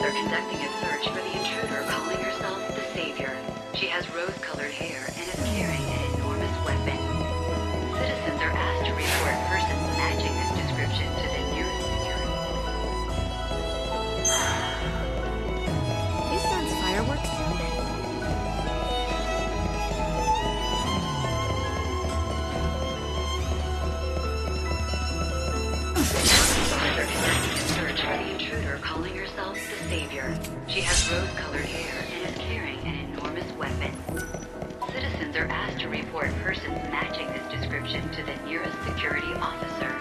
are conducting a search for the intruder calling herself the Savior. She has rose-colored hair and is carrying an enormous weapon. Citizens are asked to report persons matching this description to the nearest security. Yusnaan's fireworks? They're conducting a search for the intruder calling herself the Savior. She has rose-colored hair and is carrying an enormous weapon. Citizens are asked to report persons matching this description to the nearest security officer.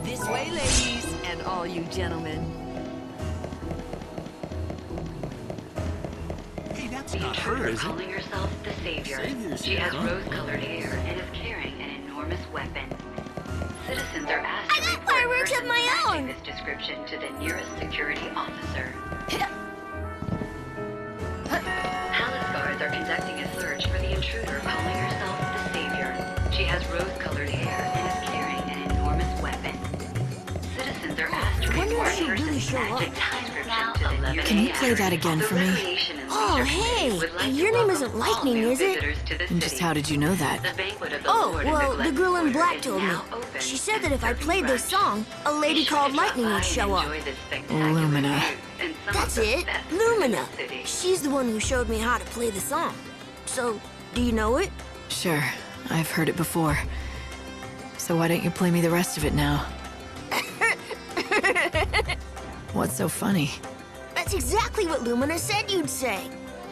This way, ladies, and all you gentlemen. Hey, that's The not her, intruder is it? calling herself the Savior. She has rose-colored hair and is carrying an enormous weapon. Citizens are asked to report fireworks of persons my matching own. this description to the nearest security officer. Palace guards are conducting a search for the intruder calling herself the Savior. She has rose-colored hair and is carrying an enormous weapon. Citizens are asked to wonder if report she'll really persons show up. matching this description to the nearest. Can you play that again for me? Oh, hey, your name isn't Lightning, is it? And just how did you know that? Oh, well, the girl in black told me. She said that if I played this song, a lady called Lightning would show up. Lumina. That's it, Lumina. She's the one who showed me how to play the song. So, do you know it? Sure, I've heard it before. So why don't you play me the rest of it now? What's so funny? That's exactly what Lumina said you'd say.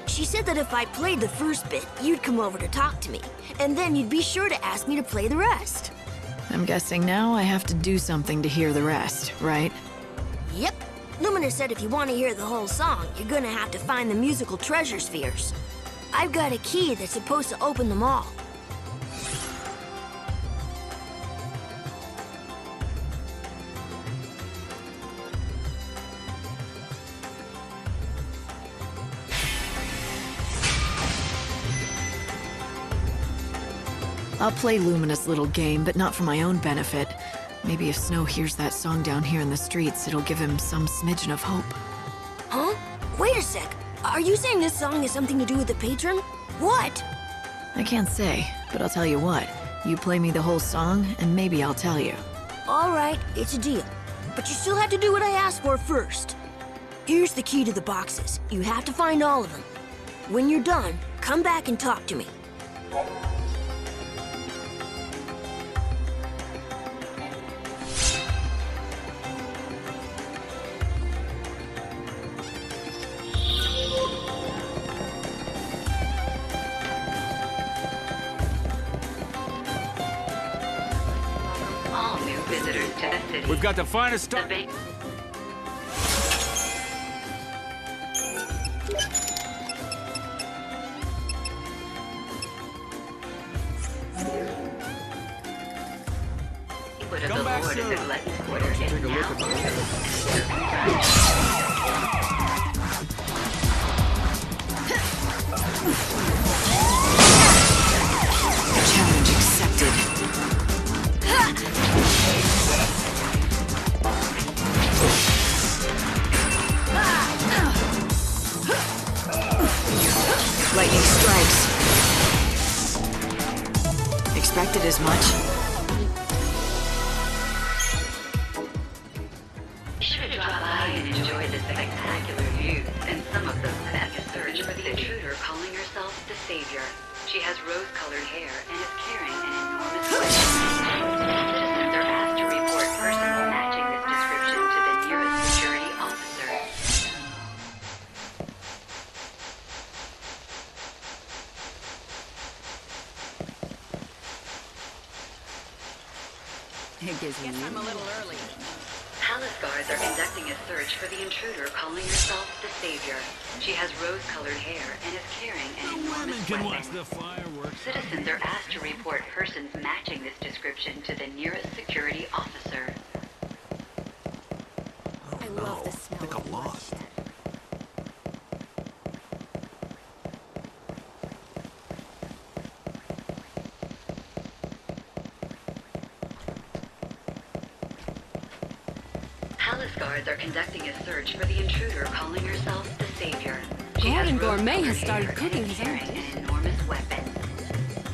She said that if I played the first bit, you'd come over to talk to me, and then you'd be sure to ask me to play the rest. I'm guessing now I have to do something to hear the rest, right? Yep. Lumina said if you want to hear the whole song, you're gonna have to find the musical treasure spheres. I've got a key that's supposed to open them all. I'll play Lumina's little game, but not for my own benefit. Maybe if Snow hears that song down here in the streets, it'll give him some smidgen of hope. Huh? Wait a sec. Are you saying this song has something to do with the patron? What? I can't say, but I'll tell you what. You play me the whole song, and maybe I'll tell you. All right, it's a deal. But you still have to do what I asked for first. Here's the key to the boxes. You have to find all of them. When you're done, come back and talk to me. All new visitors to the city. We've got the finest The stuff. bank. Come back soon. Why don't you take a look at my Challenge accepted. Lightning strikes. Expected as much. You should drop by and enjoy the spectacular views and some of them at a search for the intruder calling herself the Savior. She has rose-colored hair and is carrying an enormous weapon. Citizens are asked to report persons matching this description to the nearest security officer. Guess I'm a little early. Palace guards are conducting a search for the intruder calling herself the Savior. She has rose-colored hair and is carrying an women enormous can watch weapon. the fireworks. Citizens are asked to report persons matching this description to the nearest security officer. I love the smell I think of I'm lost. bloodshed. Palace guards are conducting a search for the intruder calling herself the Savior. She Gordon has Gourmet rose-colored has started hair cooking and is his own carrying an enormous weapon.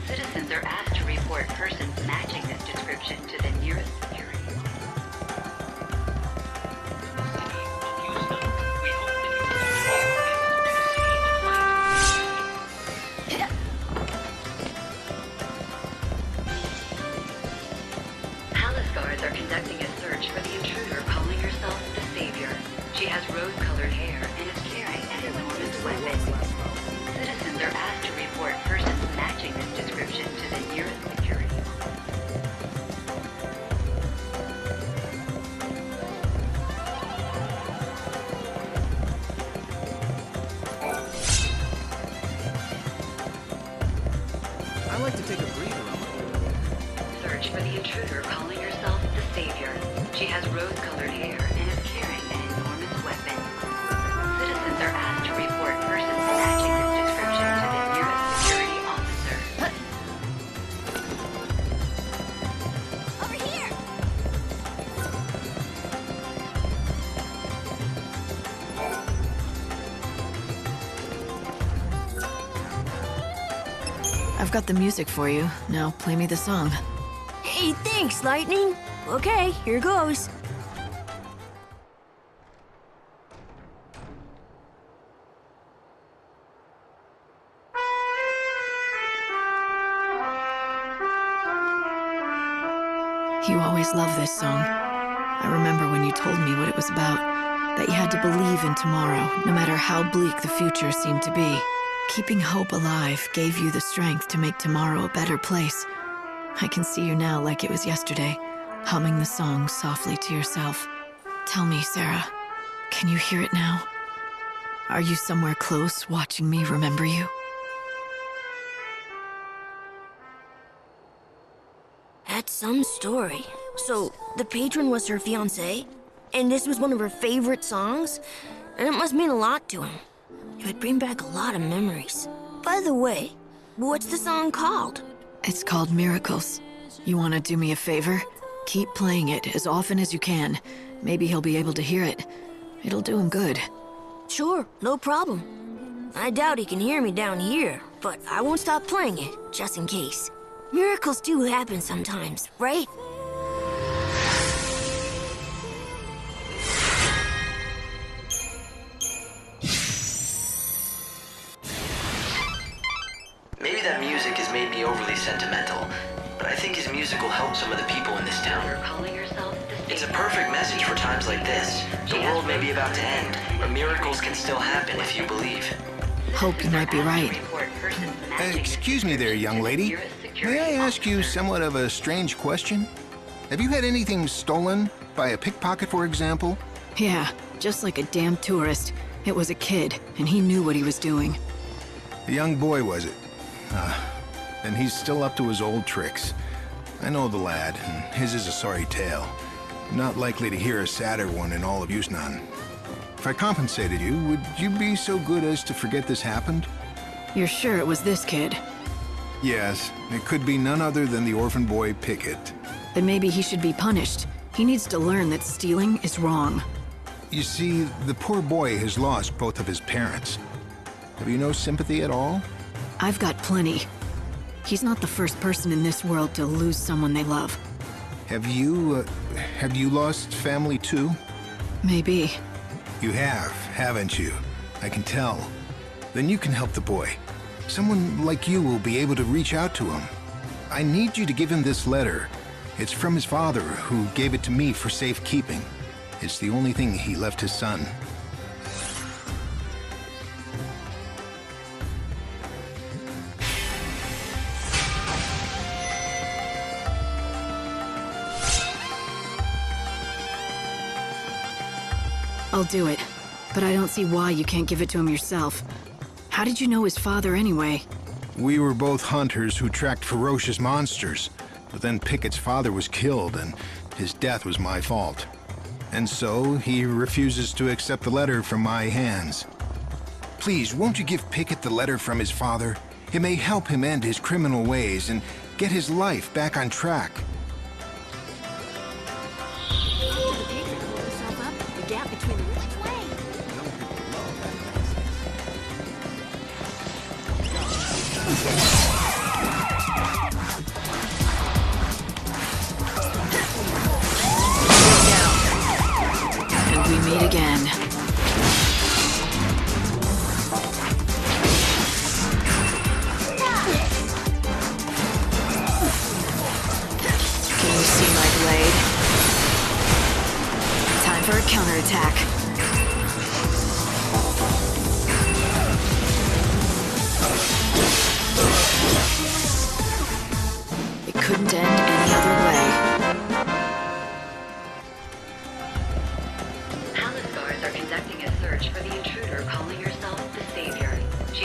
Citizens are asked to report persons matching this description to the nearest security. Palace guards are conducting a search for the intruder calling herself the Savior. She has rose-colored hair and is carrying an enormous weapon. Citizens are asked to report persons matching this description to the nearest security. I like to take a breather on my Search for the intruder calling herself the Savior. She has rose-colored hair and is carrying an enormous weapon. Citizens are asked to report persons matching this description to the nearest security officer. Over here! I've got the music for you. Now play me the song. Hey, thanks, Lightning. Okay, here goes. You always loved this song. I remember when you told me what it was about, that you had to believe in tomorrow, no matter how bleak the future seemed to be. Keeping hope alive gave you the strength to make tomorrow a better place. I can see you now like it was yesterday, humming the song softly to yourself. Tell me, Sarah, can you hear it now? Are you somewhere close watching me remember you? That's some story. So, the patron was her fiancé? And this was one of her favorite songs? And it must mean a lot to him. It would bring back a lot of memories. By the way, what's the song called? It's called Miracles. You want to do me a favor? Keep playing it as often as you can. Maybe he'll be able to hear it. It'll do him good. Sure, no problem. I doubt he can hear me down here, but I won't stop playing it, just in case. Miracles do happen sometimes, right? Maybe that music has made me overly sentimental, but I think his music will help some of the people in this town. Calling herself the Savior. It's a perfect message for times like this. The world may be about to end, but miracles can still happen if you believe. Hope you might be right. Excuse me there, young lady. May I ask you somewhat of a strange question? Have you had anything stolen? By a pickpocket, for example? Yeah, just like a damn tourist. It was a kid, and he knew what he was doing. A young boy, was it? And he's still up to his old tricks. I know the lad, and his is a sorry tale. Not likely to hear a sadder one in all of Yusnaan. If I compensated you, would you be so good as to forget this happened? You're sure it was this kid? Yes, it could be none other than the orphan boy Pickett. Then maybe he should be punished. He needs to learn that stealing is wrong. You see, the poor boy has lost both of his parents. Have you no sympathy at all? I've got plenty. He's not the first person in this world to lose someone they love. Have you lost family too? Maybe. You have, haven't you? I can tell. Then you can help the boy. Someone like you will be able to reach out to him. I need you to give him this letter. It's from his father, who gave it to me for safekeeping. It's the only thing he left his son. I'll do it. But I don't see why you can't give it to him yourself. How did you know his father anyway? We were both hunters who tracked ferocious monsters. But then Pickett's father was killed, and his death was my fault. And so, he refuses to accept the letter from my hands. Please, won't you give Pickett the letter from his father? It may help him end his criminal ways and get his life back on track. The patron pulled herself up.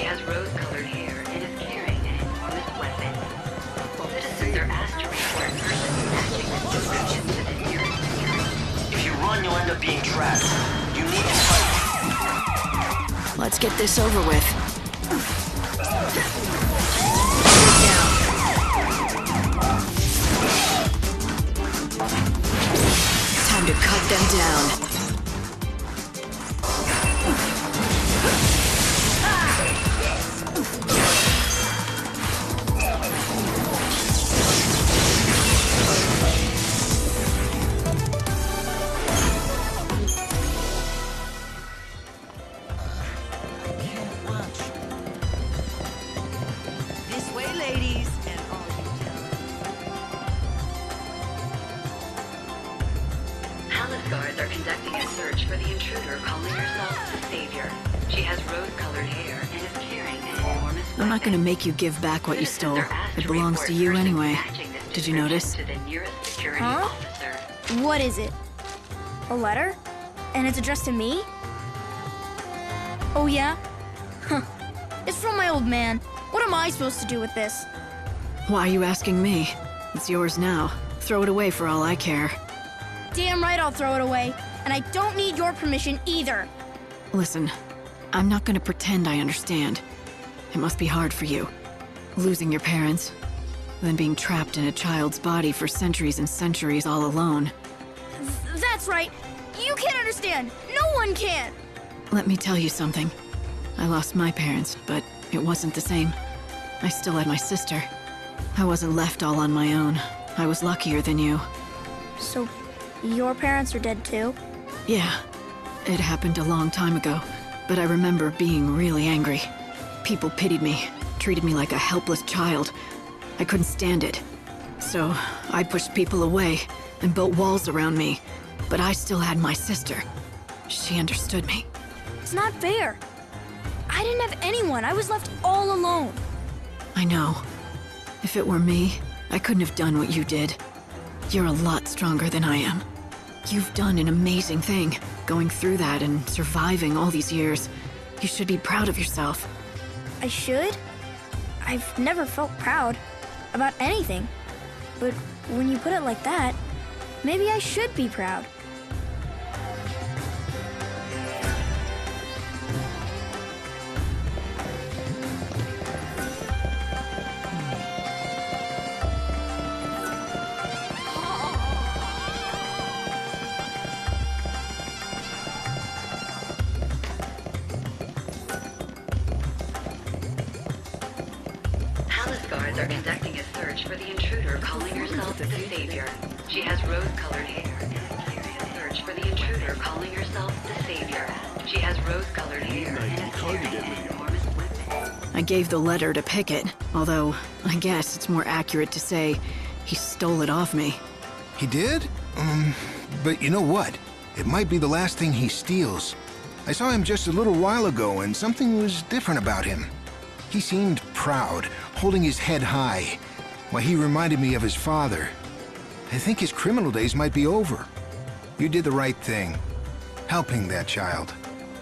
She has rose-colored hair and is carrying an enormous weapon. Citizens are asked to report persons matching this description to the nearest security. If you run, you'll end up being trapped. You need to fight. Let's get this over with. Time to cut them down. This way, ladies, and all you Palace guards are conducting a search for the intruder calling herself the Savior. She has rose-colored hair and is carrying an enormous weapon. I'm not gonna make you give back what you stole. Citizens are asked It to belongs report to you persons anyway. matching this Did you notice? description to the nearest security Huh? officer. What is it? A letter? And it's addressed to me? Oh, yeah? Huh. It's from my old man. What am I supposed to do with this? Why are you asking me? It's yours now. Throw it away for all I care. Damn right I'll throw it away. And I don't need your permission either. Listen, I'm not gonna pretend I understand. It must be hard for you. Losing your parents, then being trapped in a child's body for centuries and centuries all alone. That's right. You can't understand. No one can. Let me tell you something. I lost my parents, but it wasn't the same. I still had my sister. I wasn't left all on my own. I was luckier than you. So, your parents are dead too? Yeah, it happened a long time ago, but I remember being really angry. People pitied me, treated me like a helpless child. I couldn't stand it. So, I pushed people away and built walls around me, but I still had my sister. She understood me. It's not fair. I didn't have anyone. I was left all alone. I know. If it were me, I couldn't have done what you did. You're a lot stronger than I am. You've done an amazing thing, going through that and surviving all these years. You should be proud of yourself. I should? I've never felt proud about anything. But when you put it like that, maybe I should be proud. Palace guards are conducting a search for the intruder calling herself the Savior. She has rose-colored hair and is carrying a search for the intruder calling herself the Savior. She has rose-colored hair and is carrying an enormous weapon. I gave the letter to Pickett, although I guess it's more accurate to say he stole it off me. He did? But you know what? It might be the last thing he steals. I saw him just a little while ago, and something was different about him. He seemed proud, holding his head high. Why, he reminded me of his father. I think his criminal days might be over. You did the right thing, helping that child.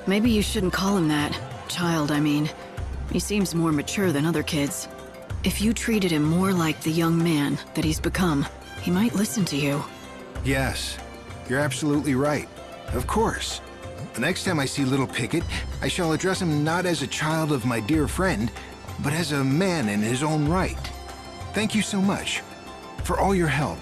Maybe you shouldn't call him that. Child, I mean. He seems more mature than other kids. If you treated him more like the young man that he's become, he might listen to you. Yes, you're absolutely right. Of course. The next time I see little Pickett, I shall address him not as a child of my dear friend, but as a man in his own right. Thank you so much for all your help.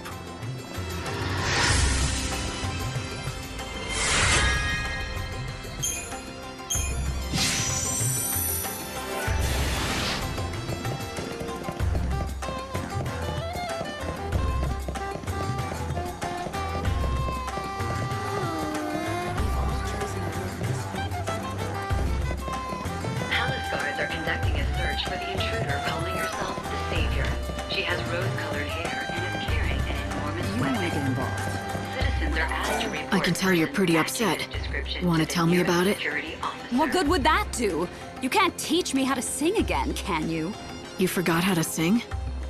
Palace guards are conducting a search for the intruder calling herself the Savior. She has rose-colored hair and is carrying an enormous weapon. Citizens are asked to report I can tell you're pretty persons matching upset. this description Want to the tell me nearest about it? security officer. What good would that do? You can't teach me how to sing again, can you? You forgot how to sing?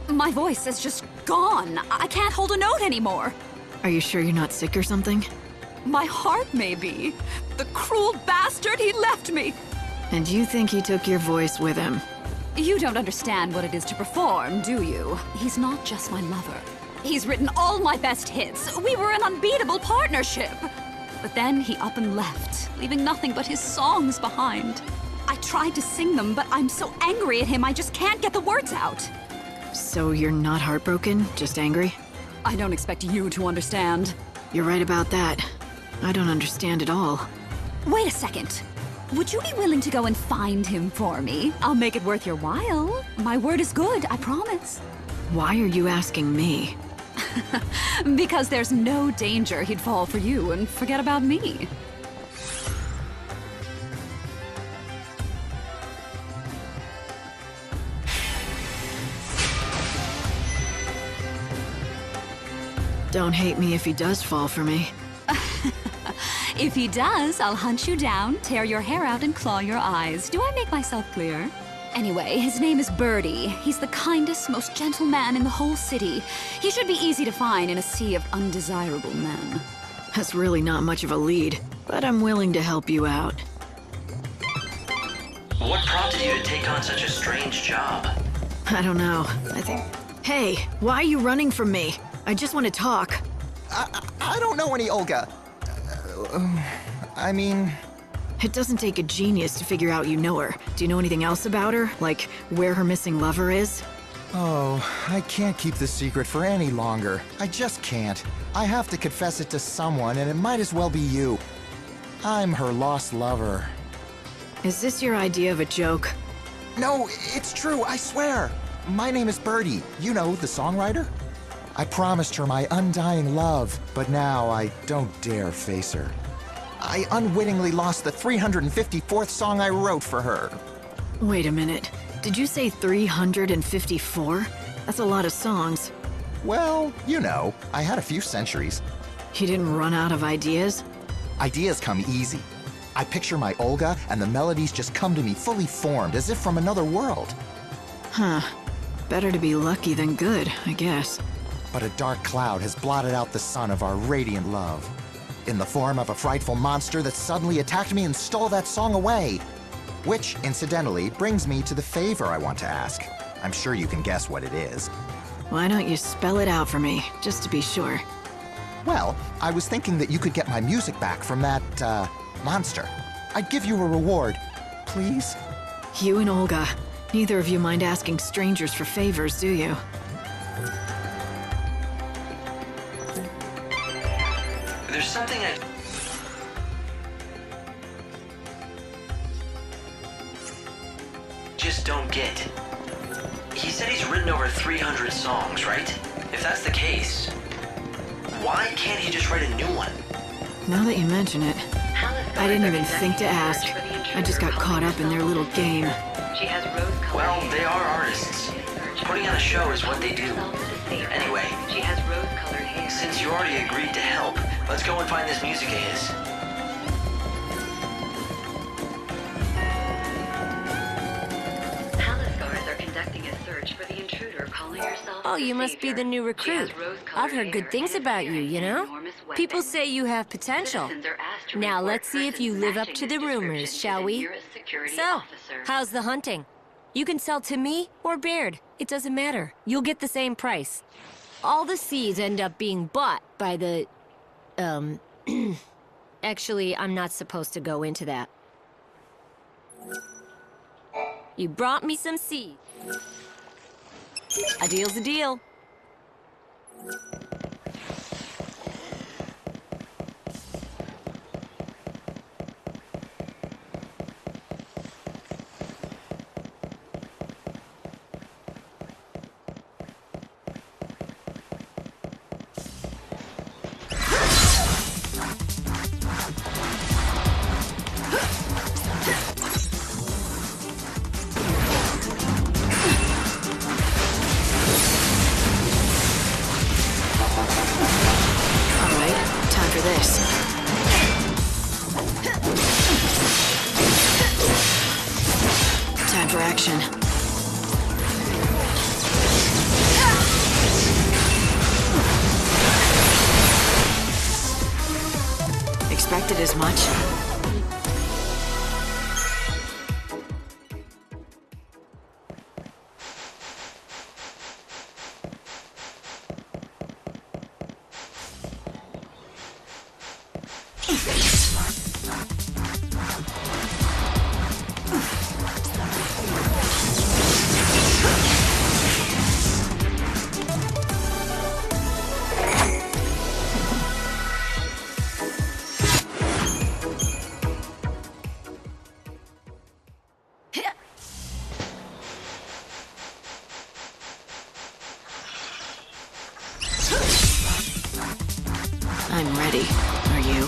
My voice is just gone. I can't hold a note anymore. Are you sure you're not sick or something? My heart may be. The cruel bastard, he left me. And you think he took your voice with him? You don't understand what it is to perform, do you? He's not just my lover. He's written all my best hits. We were an unbeatable partnership. But then he up and left, leaving nothing but his songs behind. I tried to sing them, but I'm so angry at him, I just can't get the words out. So you're not heartbroken, just angry? I don't expect you to understand. You're right about that. I don't understand at all. Wait a second. Would you be willing to go and find him for me? I'll make it worth your while. My word is good, I promise. Why are you asking me? Because there's no danger he'd fall for you and forget about me. Don't hate me if he does fall for me. If he does, I'll hunt you down, tear your hair out, and claw your eyes. Do I make myself clear? Anyway, his name is Birdie. He's the kindest, most gentle man in the whole city. He should be easy to find in a sea of undesirable men. That's really not much of a lead, but I'm willing to help you out. What prompted you to take on such a strange job? I don't know. I think... Hey, why are you running from me? I just want to talk. I don't know any Olga. I mean... It doesn't take a genius to figure out you know her. Do you know anything else about her? Like, where her missing lover is? Oh, I can't keep this secret for any longer. I just can't. I have to confess it to someone, and it might as well be you. I'm her lost lover. Is this your idea of a joke? No, it's true, I swear. My name is Birdie. You know, the songwriter? I promised her my undying love, but now I don't dare face her. I unwittingly lost the 354th song I wrote for her. Wait a minute. Did you say 354? That's a lot of songs. Well, you know, I had a few centuries. You didn't run out of ideas? Ideas come easy. I picture my Olga, and the melodies just come to me fully formed, as if from another world. Huh. Better to be lucky than good, I guess. But a dark cloud has blotted out the sun of our radiant love. In the form of a frightful monster that suddenly attacked me and stole that song away. Which, incidentally, brings me to the favor I want to ask. I'm sure you can guess what it is. Why don't you spell it out for me, just to be sure? Well, I was thinking that you could get my music back from that, monster. I'd give you a reward. Please? You and Olga. Neither of you mind asking strangers for favors, do you? There's something I just don't get. He said he's written over 300 songs, right? If that's the case, why can't he just write a new one? Now that you mention it, I didn't even think to ask. I just got caught up in their little game. Well, they are artists. Putting on a show is what they do. Anyway, since you already agreed to help, let's go and find this music of his. Oh, you must be the new recruit. I've heard good things about you, you know? People say you have potential. Now let's see if you live up to the rumors, shall we? So, how's the hunting? You can sell to me or Baird. It doesn't matter. You'll get the same price. All the seeds end up being bought by the... Actually, I'm not supposed to go into that. You brought me some seeds. A deal's a deal. Expected as much. I'm ready. Are you?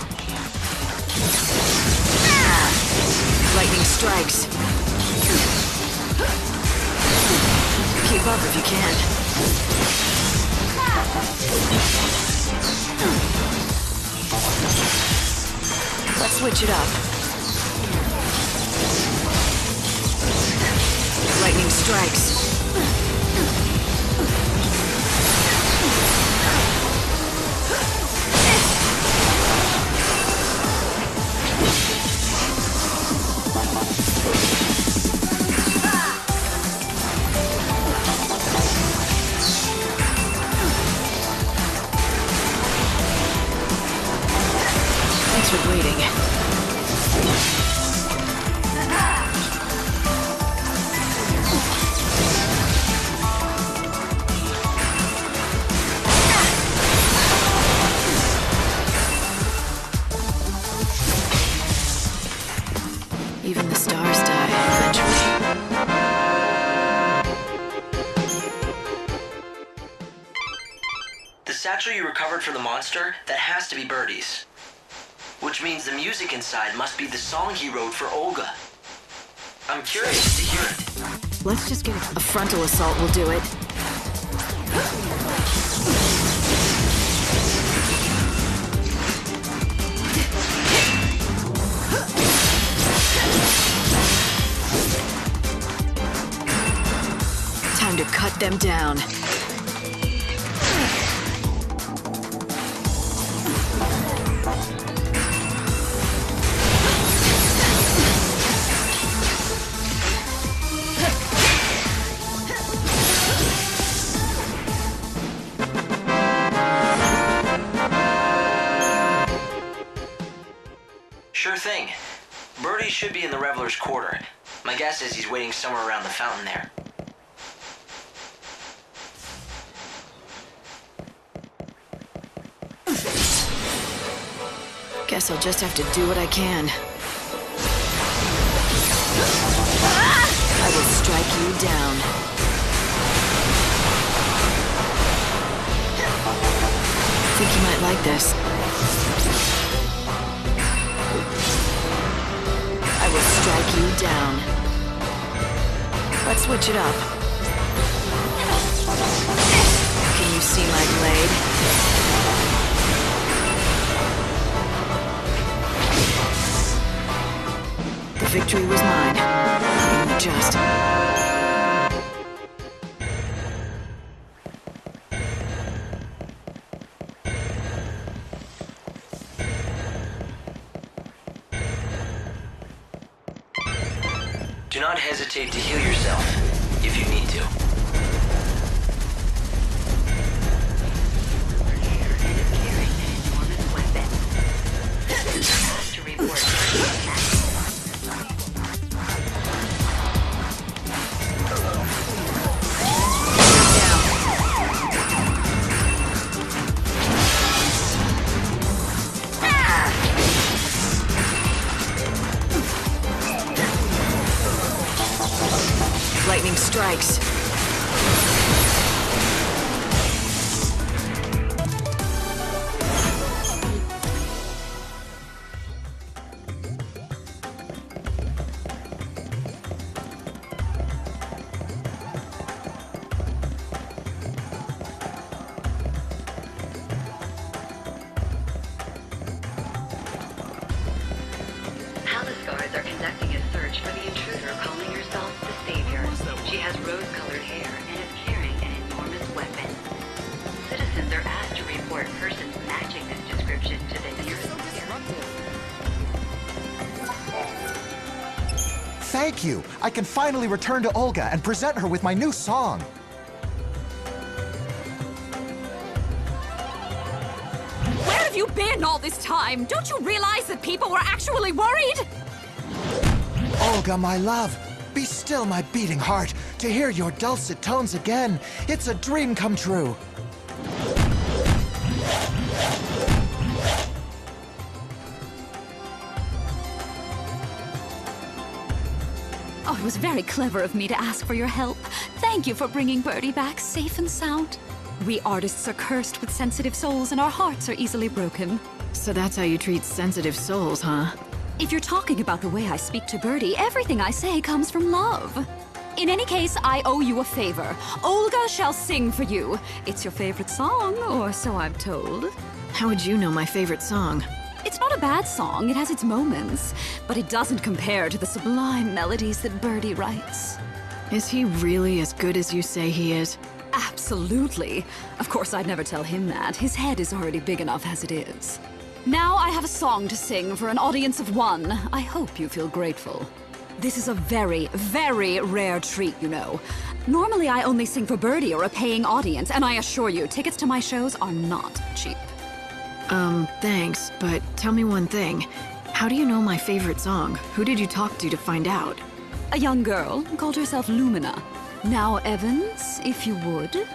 Lightning strikes. Keep up if you can. Let's switch it up. Lightning strikes. Thanks for waiting. Even the stars die eventually. The satchel you recovered from the monster, that has to be Birdie's. Which means the music inside must be the song he wrote for Olga. I'm curious to hear it. Let's just get a frontal assault will do it. Time to cut them down. Sure thing. Birdie should be in the Reveler's Quarter. My guess is he's waiting somewhere around the fountain there. Guess I'll just have to do what I can. I will strike you down. Think you might like this. I will strike you down. Let's switch it up. Can you see my blade? The victory was mine. Just. Do not hesitate to heal yourself, if you need to. Lightning strikes. Palace guards are conducting a search for the intruder calling herself the Savior. She has rose-colored hair and is carrying an enormous weapon. Citizens are asked to report persons matching this description to the nearest security. Thank you! I can finally return to Olga and present her with my new song. Where have you been all this time? Don't you realize that people were actually worried? Olga, my love, be still my beating heart to hear your dulcet tones again. It's a dream come true. Oh, it was very clever of me to ask for your help. Thank you for bringing Birdie back safe and sound. We artists are cursed with sensitive souls, and our hearts are easily broken. So that's how you treat sensitive souls, huh? If you're talking about the way I speak to Birdie, everything I say comes from love. In any case, I owe you a favor. Olga shall sing for you. It's your favorite song, or so I'm told. How would you know my favorite song? It's not a bad song, it has its moments, but it doesn't compare to the sublime melodies that Birdie writes. Is he really as good as you say he is? Absolutely. Of course, I'd never tell him that. His head is already big enough as it is. Now I have a song to sing for an audience of one. I hope you feel grateful. This is a very, very rare treat, you know. Normally I only sing for Birdie or a paying audience, and I assure you, tickets to my shows are not cheap. Thanks, but tell me one thing. How do you know my favorite song? Who did you talk to find out? A young girl called herself Lumina. Now, Evans, if you would.